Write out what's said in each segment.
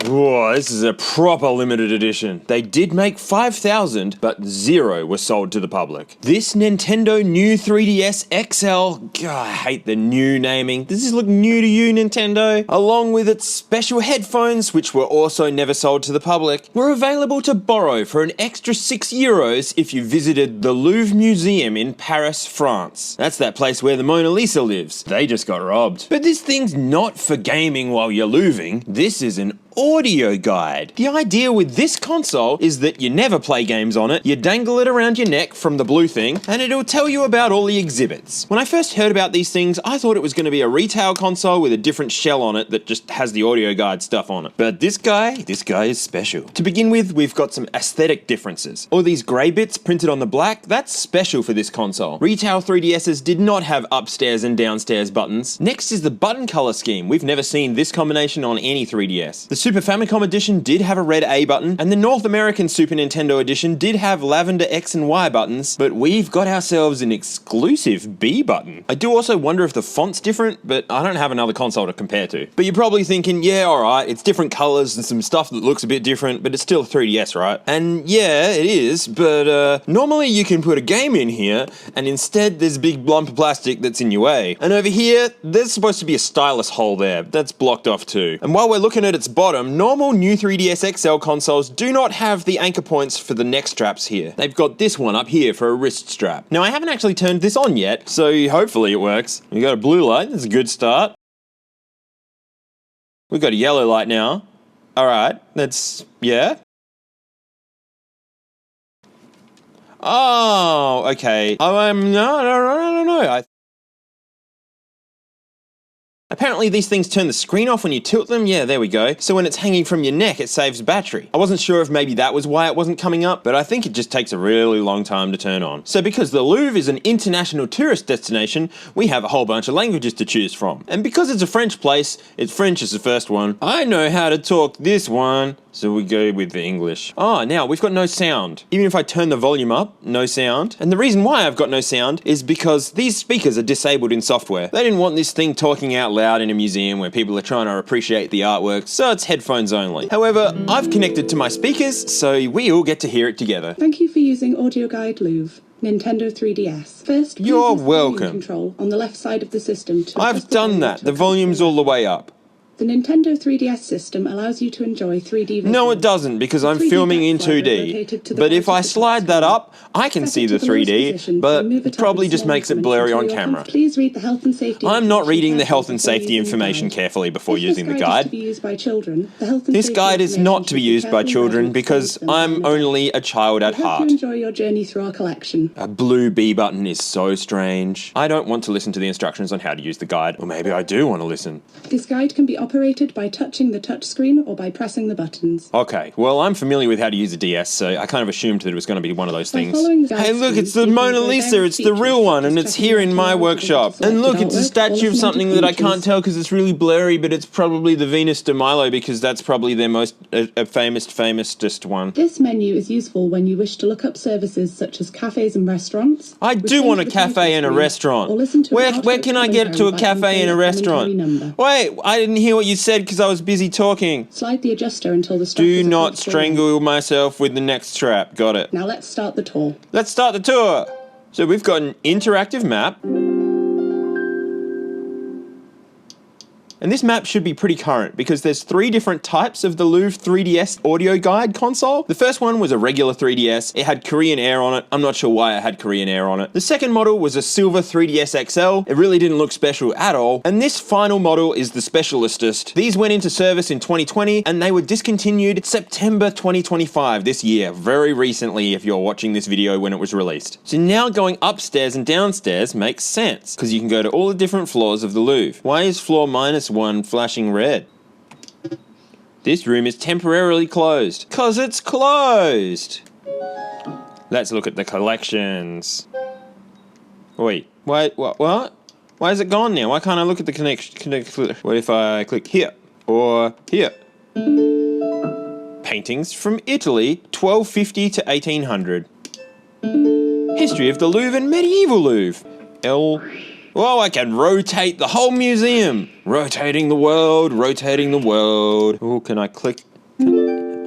Whoa, this is a proper limited edition. They did make 5,000, but 0 were sold to the public. This Nintendo new 3DS XL, God, I hate the new naming. Does this look new to you, Nintendo? Along with its special headphones, which were also never sold to the public, were available to borrow for an extra €6 if you visited the Louvre Museum in Paris, France. That's that place where the Mona Lisa lives. They just got robbed. But this thing's not for gaming while you're louving. This is an audio guide. The idea with this console is that you never play games on it, you dangle it around your neck from the blue thing, and it'll tell you about all the exhibits. When I first heard about these things, I thought it was going to be a retail console with a different shell on it that just has the audio guide stuff on it. But this guy is special. To begin with, we've got some aesthetic differences. All these grey bits printed on the black, that's special for this console. Retail 3DSs did not have upstairs and downstairs buttons. Next is the button color scheme. We've never seen this combination on any 3DS. The Super Famicom edition did have a red A button, and the North American Super Nintendo edition did have lavender X and Y buttons, but we've got ourselves an exclusive B button. I do also wonder if the font's different, but I don't have another console to compare to. But you're probably thinking, yeah, alright, it's different colors and some stuff that looks a bit different, but it's still a 3DS, right? And yeah, it is, but normally you can put a game in here, and instead there's a big lump of plastic that's in your way. And over here, there's supposed to be a stylus hole there. That's blocked off too. And while we're looking at its bottom, normal new 3DS XL consoles do not have the anchor points for the neck straps here. They've got this one up here for a wrist strap. Now I haven't actually turned this on yet, so hopefully it works. We got a blue light, that's a good start. We've got a yellow light now. Alright, yeah. Oh, okay. No. Apparently these things turn the screen off when you tilt them. Yeah, there we go. So when it's hanging from your neck, it saves battery. I wasn't sure if maybe that was why it wasn't coming up, but I think it just takes a really long time to turn on. So because the Louvre is an international tourist destination, we have a whole bunch of languages to choose from. And because it's a French place, it's French is the first one. I know how to talk this one. So we go with the English. Oh, now we've got no sound. Even if I turn the volume up, no sound. And the reason why I've got no sound is because these speakers are disabled in software. They didn't want this thing talking out loud in a museum where people are trying to appreciate the artwork, so it's headphones only. However, I've connected to my speakers, so we all get to hear it together. Thank you for using Audio Guide Louvre. Nintendo 3DS. First, you're welcome. Control on the left side of the system. I've done that. The volume's all the way up. The Nintendo 3DS system allows you to enjoy 3D visuals. No, it doesn't, because I'm filming in 2D. But if I slide that up, I can see the 3D, but it probably just makes it blurry on camera. Please read the health and safety. I'm not reading the health and safety information carefully before using the guide. This guide is not to be used by children because I'm only a child at heart. Enjoy your journey through our collection. A blue B button is so strange. I don't want to listen to the instructions on how to use the guide, or maybe I do want to listen. This guide can be operated by touching the touchscreen or by pressing the buttons. Okay, well I'm familiar with how to use a DS, so I kind of assumed that it was going to be one of those things. Hey look, it's the Mona Lisa, it's the real one, and it's here in my workshop. And look, it's a statue of something that I can't tell because it's really blurry, but it's probably the Venus de Milo because that's probably their most famousest one. This menu is useful when you wish to look up services such as cafes and restaurants. I do want a cafe and a restaurant. Where can I get to a cafe and a restaurant? Wait, I didn't hear what you said because I was busy talking. Slide the adjuster until the strap Do not strangle myself with the neck strap. Got it. Now let's start the tour. Let's start the tour. So we've got an interactive map. And this map should be pretty current because there's 3 different types of the Louvre 3DS audio guide console. The first one was a regular 3DS. It had Korean Air on it. I'm not sure why it had Korean Air on it. The second model was a silver 3DS XL. It really didn't look special at all. And this final model is the specialistest. These went into service in 2020 and they were discontinued September 2025 this year, very recently if you're watching this video when it was released. So now going upstairs and downstairs makes sense because you can go to all the different floors of the Louvre. Why is floor -1 flashing red? This room is temporarily closed. 'Cause it's closed! Let's look at the collections. Wait, what? Why is it gone now? Why can't I look at the connection? What if I click here? Or here? Paintings from Italy, 1250 to 1800. History of the Louvre and medieval Louvre. Whoa, I can rotate the whole museum. Rotating the world, rotating the world. Oh, can I click?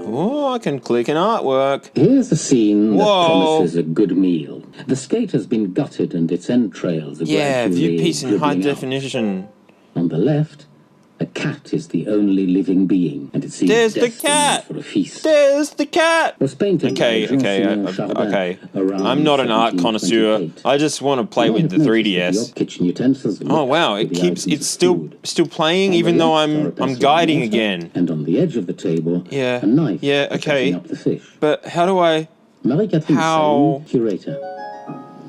Oh, I can click an artwork. Here's a scene that Whoa. promises a good meal. The skate has been gutted and its entrails are Yeah, gradually view piece in high dribbling out. definition. On the left, a cat is the only living being, and it seems There's the destined cat. for a feast. There's the cat. Was painted Okay, by Jean okay, Simon Chardin okay. around I'm not an art 1728. connoisseur. I just want to play You might with have the noticed that 3DS. your kitchen utensils Oh look wow, with it the keeps items it's of still food. playing On even the though left are a I'm vessel of guiding water, again. And on the edge of the table, Yeah. a knife Yeah, for okay. cutting up the fish. But how do I Marie-Catherine How- Sailly, curator.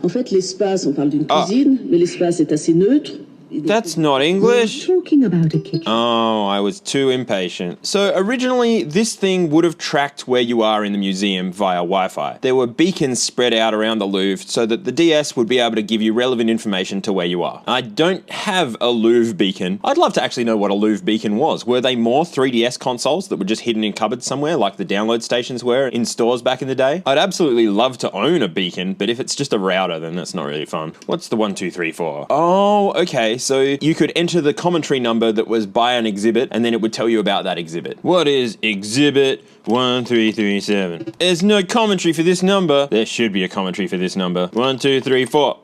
En fait, l'espace, on parle d'une Ah. cuisine, mais l'espace est assez neutre. That's not English. Talking about a kitchen. Oh, I was too impatient. So originally, this thing would have tracked where you are in the museum via Wi-Fi. There were beacons spread out around the Louvre so that the DS would be able to give you relevant information to where you are. I don't have a Louvre beacon. I'd love to actually know what a Louvre beacon was. Were they more 3DS consoles that were just hidden in cupboards somewhere like the download stations were in stores back in the day? I'd absolutely love to own a beacon, but if it's just a router, then that's not really fun. What's the 1, 2, 3, 4? Oh, okay. So you could enter the commentary number that was by an exhibit, and then it would tell you about that exhibit. What is exhibit 1337? There's no commentary for this number. There should be a commentary for this number. 1, 2, 3, 4.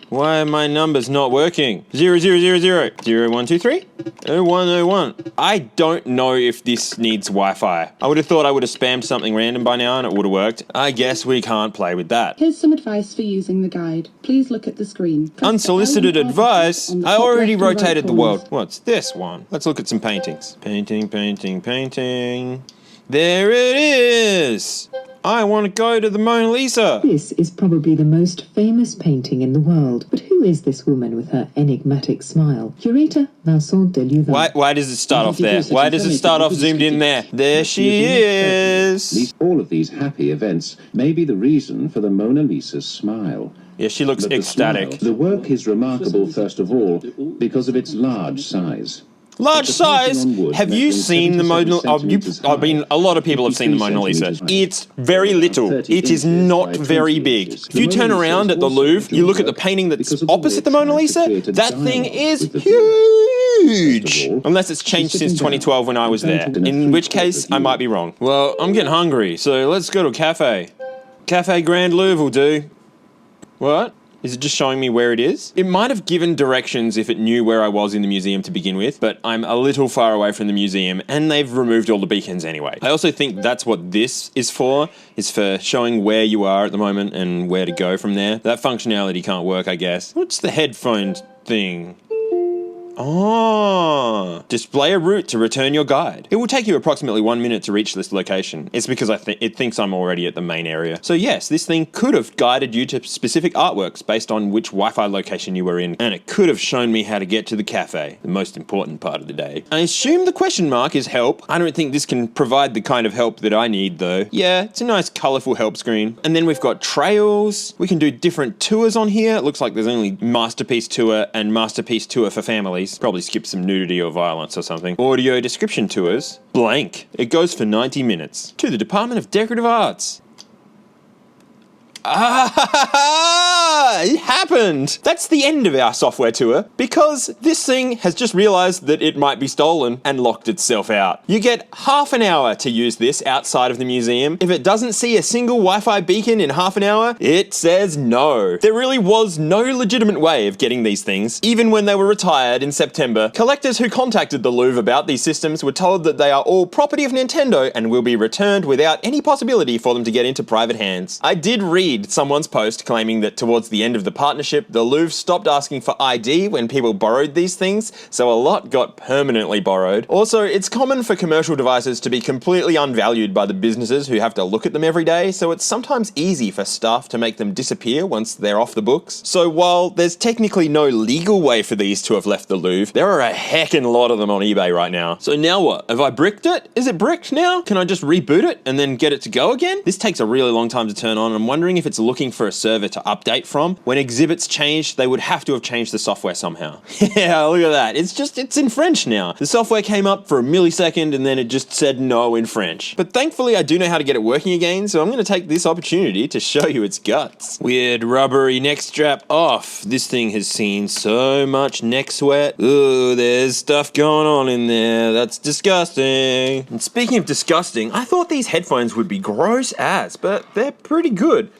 Why are my numbers not working? 0, 0, 0, 0. 0, 1, 2, 3. 0, 1, 0, 1. I don't know if this needs Wi-Fi. I would have thought I would have spammed something random by now and it would have worked. I guess we can't play with that. Here's some advice for using the guide. Please look at the screen. Press the Unsolicited L and R advice? buttons on the I top already left and right rotated the corners. world. What's this one? Let's look at some paintings. Painting, painting, painting. There it is! I want to go to the Mona Lisa! This is probably the most famous painting in the world. But who is this woman with her enigmatic smile? Curator Vincent de Louvre. Why does it start off there? Why does it start off zoomed in there? There she is! All of these happy events may be the reason for the Mona Lisa's smile. Yeah, she looks But the ecstatic. smile, the work is remarkable, first of all, because of its large size. Large The painting size. on wood Have you measuring seen the Mona? 77 centimeters I mean, a lot of people have seen the Mona Lisa. It's very little. It is not very big. If you turn around at the Louvre, you look at the painting that's opposite the Mona Lisa. That thing is huge. Unless it's changed since 2012 when I was there. In which case, I might be wrong. Well, I'm getting hungry, so let's go to a cafe. Cafe Grand Louvre will do. What? Is it just showing me where it is? It might have given directions if it knew where I was in the museum to begin with, but I'm a little far away from the museum and they've removed all the beacons anyway. I also think that's what this is for showing where you are at the moment and where to go from there. That functionality can't work, I guess. What's the headphone thing? Oh, display a route to return your guide. It will take you approximately 1 minute to reach this location. It's because it thinks I'm already at the main area. So yes, this thing could have guided you to specific artworks based on which Wi-Fi location you were in, and it could have shown me how to get to the cafe, the most important part of the day. I assume the question mark is help. I don't think this can provide the kind of help that I need though. Yeah, it's a nice colourful help screen. And then we've got trails. We can do different tours on here. It looks like there's only Masterpiece Tour and Masterpiece Tour for families. Probably skip some nudity or violence or something. Audio description tours. Blank. It goes for 90 minutes. To the Department of Decorative Arts. Ah, it happened. That's the end of our software tour because this thing has just realized that it might be stolen and locked itself out. You get half an hour to use this outside of the museum. If it doesn't see a single Wi-Fi beacon in half an hour, it says no. There really was no legitimate way of getting these things. Even when they were retired in September, collectors who contacted the Louvre about these systems were told that they are all property of Nintendo and will be returned without any possibility for them to get into private hands. I did read someone's post claiming that towards the end of the partnership, the Louvre stopped asking for ID when people borrowed these things, so a lot got permanently borrowed. Also, it's common for commercial devices to be completely unvalued by the businesses who have to look at them every day, so it's sometimes easy for staff to make them disappear once they're off the books. So while there's technically no legal way for these to have left the Louvre, there are a heckin' lot of them on eBay right now. So now what? Have I bricked it? Is it bricked now? Can I just reboot it and then get it to go again? This takes a really long time to turn on. I'm wondering if it's looking for a server to update from from. When exhibits changed, they would have to have changed the software somehow. Yeah, look at that. It's in French now. The software came up for a millisecond and then it just said no in French. But thankfully I do know how to get it working again, so I'm going to take this opportunity to show you its guts. Weird rubbery neck strap off. This thing has seen so much neck sweat. Ooh, there's stuff going on in there. That's disgusting. And speaking of disgusting, I thought these headphones would be gross as, but they're pretty good.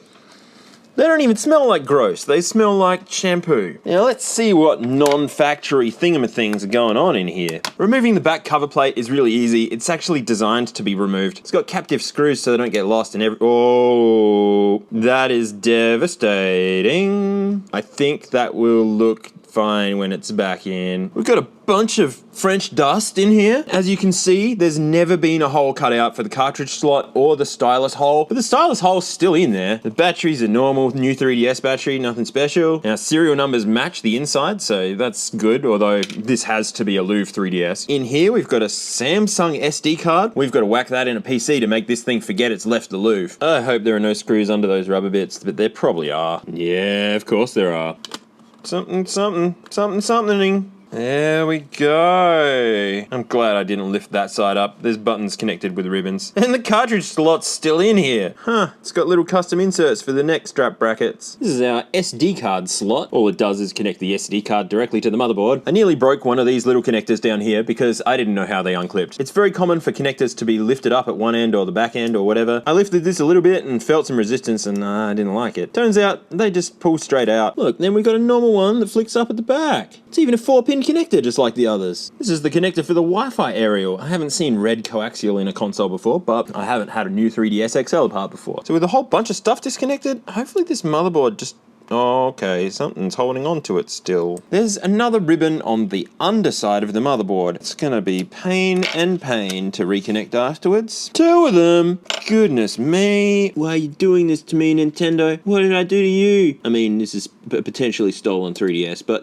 They don't even smell like gross, they smell like shampoo. Now let's see what non-factory thingamathings are going on in here. Removing the back cover plate is really easy. It's actually designed to be removed. It's got captive screws so they don't get lost in oh, that is devastating. I think that will look fine when it's back in. We've got a bunch of French dust in here. As you can see, there's never been a hole cut out for the cartridge slot or the stylus hole, but the stylus hole's still in there. The battery's a normal new 3DS battery, nothing special. Now, serial numbers match the inside, so that's good, although this has to be a Louvre 3DS. In here, we've got a Samsung SD card. We've got to whack that in a PC to make this thing forget it's left the Louvre. I hope there are no screws under those rubber bits, but there probably are. Yeah, of course there are. Something. There we go. I'm glad I didn't lift that side up. There's buttons connected with ribbons. And the cartridge slot's still in here. Huh, it's got little custom inserts for the neck strap brackets. This is our SD card slot. All it does is connect the SD card directly to the motherboard. I nearly broke one of these little connectors down here because I didn't know how they unclipped. It's very common for connectors to be lifted up at one end or the back end or whatever. I lifted this a little bit and felt some resistance and I didn't like it. Turns out they just pull straight out. Look, then we got a normal one that flicks up at the back. It's even a 4-pin connector just like the others. This is the connector for the Wi-Fi aerial. I haven't seen red coaxial in a console before, but I haven't had a new 3DS XL part before. So with a whole bunch of stuff disconnected, hopefully this motherboard just... Oh, okay, something's holding on to it still. There's another ribbon on the underside of the motherboard. It's gonna be pain and pain to reconnect afterwards. 2 of them! Goodness me. Why are you doing this to me, Nintendo? What did I do to you? I mean, this is a potentially stolen 3DS, but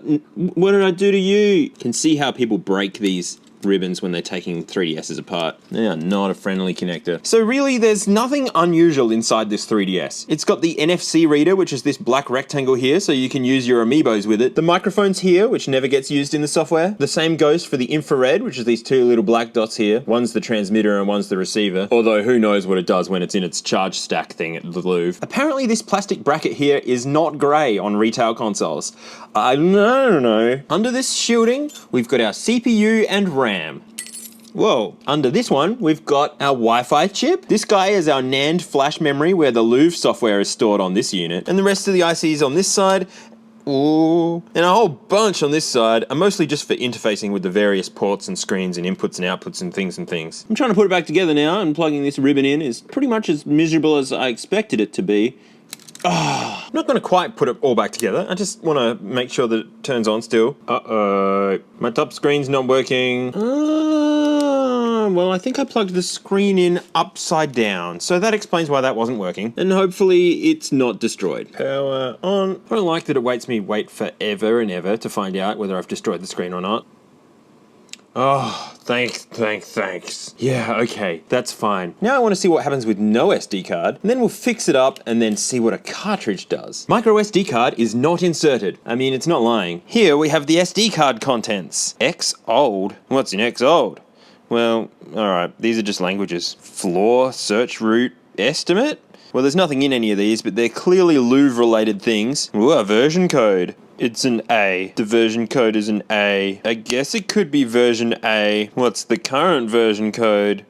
what did I do to you? You can see how people break these ribbons when they're taking 3DSs apart. They are not a friendly connector. So really, there's nothing unusual inside this 3DS. It's got the NFC reader, which is this black rectangle here, so you can use your amiibos with it. The microphone's here, which never gets used in the software. The same goes for the infrared, which is these 2 little black dots here. One's the transmitter and one's the receiver, although who knows what it does when it's in its charge stack thing at the Louvre. Apparently this plastic bracket here is not grey on retail consoles. I don't know. Under this shielding, we've got our CPU and RAM. Whoa, under this one, we've got our Wi-Fi chip. This guy is our NAND flash memory where the Louvre software is stored on this unit. And the rest of the ICs on this side, ooh, and a whole bunch on this side are mostly just for interfacing with the various ports and screens and inputs and outputs and things. I'm trying to put it back together now, and plugging this ribbon in is pretty much as miserable as I expected it to be. I'm not going to quite put it all back together. I just want to make sure that it turns on still. Uh-oh. My top screen's not working. Well, I think I plugged the screen in upside down, so that explains why that wasn't working. And hopefully it's not destroyed. Power on. I don't like that it wait forever and ever to find out whether I've destroyed the screen or not. Oh, thanks. Yeah, okay, that's fine. Now I want to see what happens with no SD card, and then we'll fix it up and then see what a cartridge does. Micro SD card is not inserted. I mean, it's not lying. Here we have the SD card contents. X old? What's in X old? Well, alright, these are just languages. Floor, search route, estimate? Well, there's nothing in any of these, but they're clearly Louvre-related things. Ooh, a version code. It's an A. The version code is an A. I guess it could be version A. What's the current version code?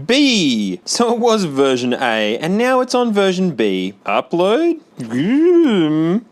B. So it was version A, and now it's on version B. Upload?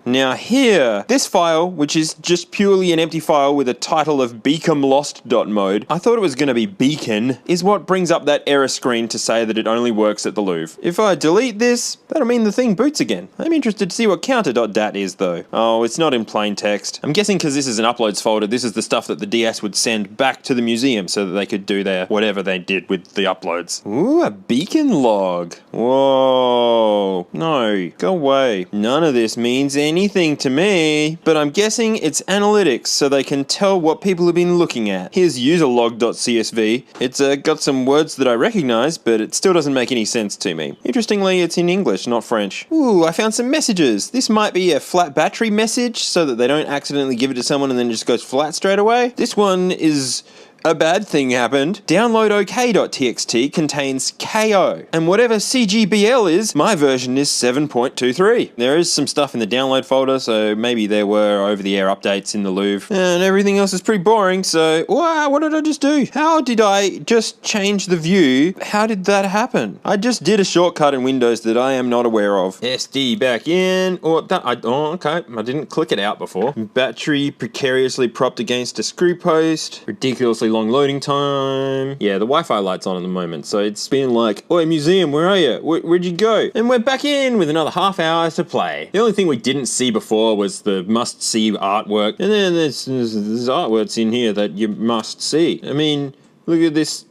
Now here, this file, which is just purely an empty file with a title of beaconlost.mode, I thought it was going to be beacon, is what brings up that error screen to say that it only works at the Louvre. If I delete this, that'll mean the thing boots again. I'm interested to see what counter.dat is though. Oh, it's not in plain text. I'm guessing because this is an uploads folder, this is the stuff that the DS would send back to the museum so that they could do their whatever they did with the uploads. Ooh, a beacon log. Whoa. No, go away. Okay, none of this means anything to me, but I'm guessing it's analytics so they can tell what people have been looking at. Here's userlog.csv. It's got some words that I recognize, but it still doesn't make any sense to me. Interestingly, it's in English, not French. Ooh, I found some messages. This might be a flat battery message so that they don't accidentally give it to someone and then it just goes flat straight away. This one is a bad thing happened. Download OK.txt contains KO, and whatever CGBL is, my version is 7.23. There is some stuff in the download folder, so maybe there were over-the-air updates in the Louvre, and everything else is pretty boring, so wow, what did I just do? How did I just change the view? How did that happen? I just did a shortcut in Windows that I am not aware of. SD back in, okay, I didn't click it out before. Battery precariously propped against a screw post, ridiculously long loading time. Yeah, the Wi-Fi light's on at the moment, so it's been like, oi museum, where are you? Where'd you go? And we're back in with another half hour to play. The only thing we didn't see before was the must-see artwork, and then there's artworks in here that you must see. I mean, look at this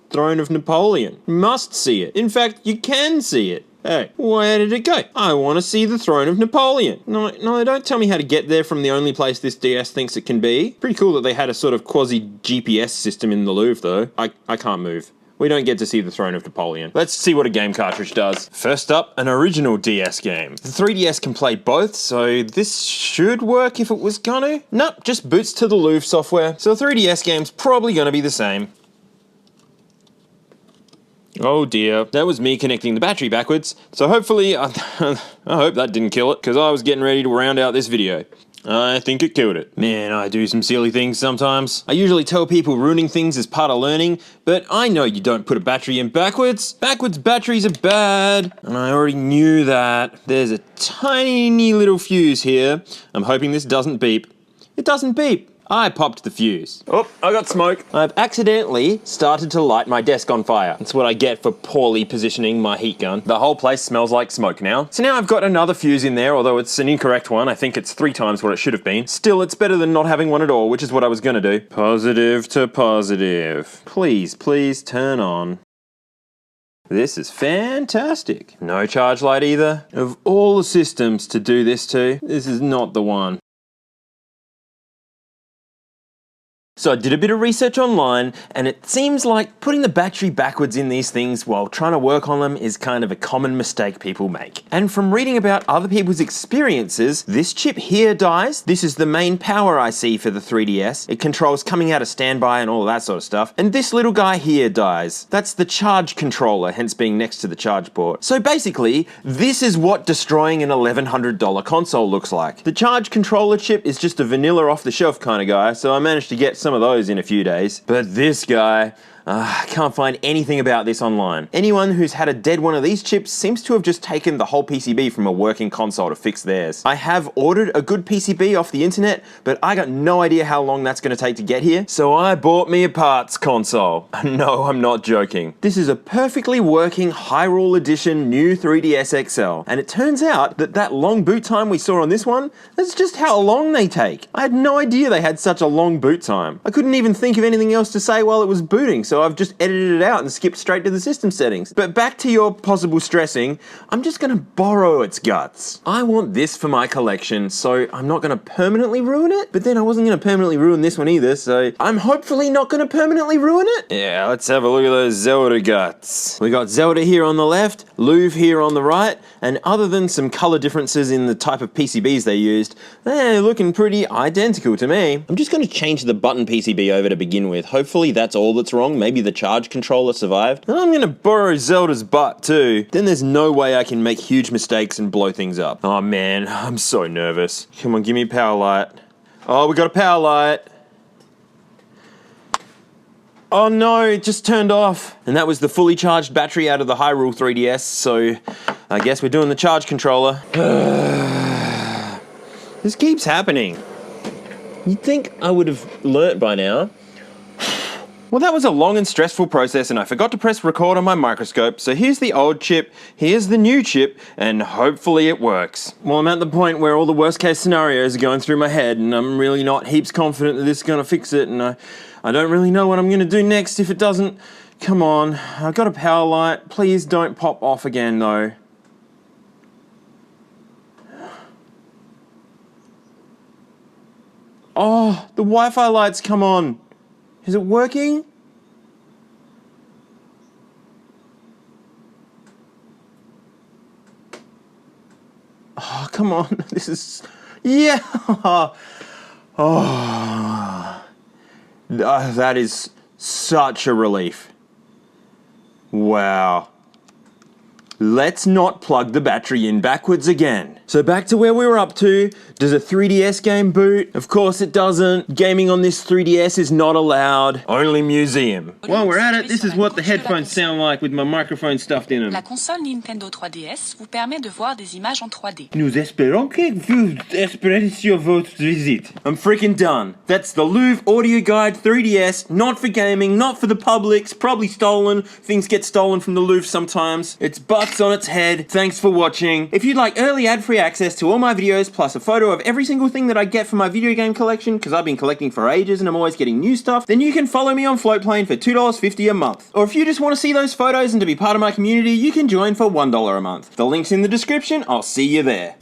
throne of Napoleon. You must see it. In fact, you can see it. Hey, where did it go? I want to see the throne of Napoleon. No, don't tell me how to get there from the only place this DS thinks it can be. Pretty cool that they had a sort of quasi-GPS system in the Louvre, though. I can't move. We don't get to see the throne of Napoleon. Let's see what a game cartridge does. First up, an original DS game. The 3DS can play both, so this should work if it was gonna. Nope, just boots to the Louvre software. So a 3DS game's probably gonna be the same. Oh dear, that was me connecting the battery backwards, so hopefully, I hope that didn't kill it, because I was getting ready to round out this video. I think it killed it. Man, I do some silly things sometimes. I usually tell people ruining things is part of learning, but I know you don't put a battery in backwards. Backwards batteries are bad, and I already knew that. There's a tiny little fuse here. I'm hoping this doesn't beep. It doesn't beep. I popped the fuse. Oh, I got smoke. I've accidentally started to light my desk on fire. That's what I get for poorly positioning my heat gun. The whole place smells like smoke now. So now I've got another fuse in there, although it's an incorrect one. I think it's 3 times what it should have been. Still, it's better than not having one at all, which is what I was gonna do. Positive to positive. Please, please turn on. This is fantastic. No charge light either. Of all the systems to do this to, this is not the one. So I did a bit of research online, and it seems like putting the battery backwards in these things while trying to work on them is kind of a common mistake people make. And from reading about other people's experiences, this chip here dies. This is the main power IC for the 3DS. It controls coming out of standby and all of that sort of stuff. And this little guy here dies. That's the charge controller, hence being next to the charge port. So basically, this is what destroying an $1,100 console looks like. The charge controller chip is just a vanilla off-the-shelf kind of guy, so I managed to get some of those in a few days. But this guy, I can't find anything about this online. Anyone who's had a dead one of these chips seems to have just taken the whole PCB from a working console to fix theirs. I have ordered a good PCB off the internet, but I got no idea how long that's going to take to get here, so I bought me a parts console. No, I'm not joking. This is a perfectly working Hyrule Edition new 3DS XL, and it turns out that that long boot time we saw on this one, that's just how long they take. I had no idea they had such a long boot time. I couldn't even think of anything else to say while it was booting, so I've just edited it out and skipped straight to the system settings. But back to your possible stressing, I'm just gonna borrow its guts. I want this for my collection, so I'm not gonna permanently ruin it, but then I wasn't gonna permanently ruin this one either, so I'm hopefully not gonna permanently ruin it. Yeah, let's have a look at those Zelda guts. We got Zelda here on the left, Louvre here on the right, and other than some color differences in the type of PCBs they used, they're looking pretty identical to me. I'm just gonna change the button PCB over to begin with. Hopefully that's all that's wrong. Maybe the charge controller survived. And I'm gonna borrow Zelda's butt too. Then there's no way I can make huge mistakes and blow things up. Oh man, I'm so nervous. Come on, give me a power light. Oh, we got a power light. Oh no, it just turned off. And that was the fully charged battery out of the Hyrule 3DS, so I guess we're doing the charge controller. This keeps happening. You'd think I would have learnt by now. Well, that was a long and stressful process, and I forgot to press record on my microscope, so here's the old chip, here's the new chip, and hopefully it works. Well, I'm at the point where all the worst case scenarios are going through my head, and I'm really not heaps confident that this is going to fix it, and I don't really know what I'm going to do next if it doesn't. Come on, I've got a power light. Please don't pop off again, though. Oh, the Wi-Fi lights come on. Is it working? Oh, come on. This is... Yeah. Oh. That is such a relief. Wow. Let's not plug the battery in backwards again. So back to where we were up to. Does a 3DS game boot? Of course it doesn't. Gaming on this 3DS is not allowed. Only museum. While we're at it, this is what the headphones sound like with my microphone stuffed in them. La console Nintendo 3DS vous permet de voir des images en 3D. Nous espérons que vous appréciez votre visite. I'm freaking done. That's the Louvre Audio Guide 3DS. Not for gaming, not for the public. It's probably stolen. Things get stolen from the Louvre sometimes. It's bucks on its head. Thanks for watching. If you'd like early ad-free access to all my videos, plus a photo of every single thing that I get from my video game collection, because I've been collecting for ages and I'm always getting new stuff, then you can follow me on Floatplane for $2.50 a month. Or if you just want to see those photos and to be part of my community, you can join for $1 a month. The link's in the description. I'll see you there.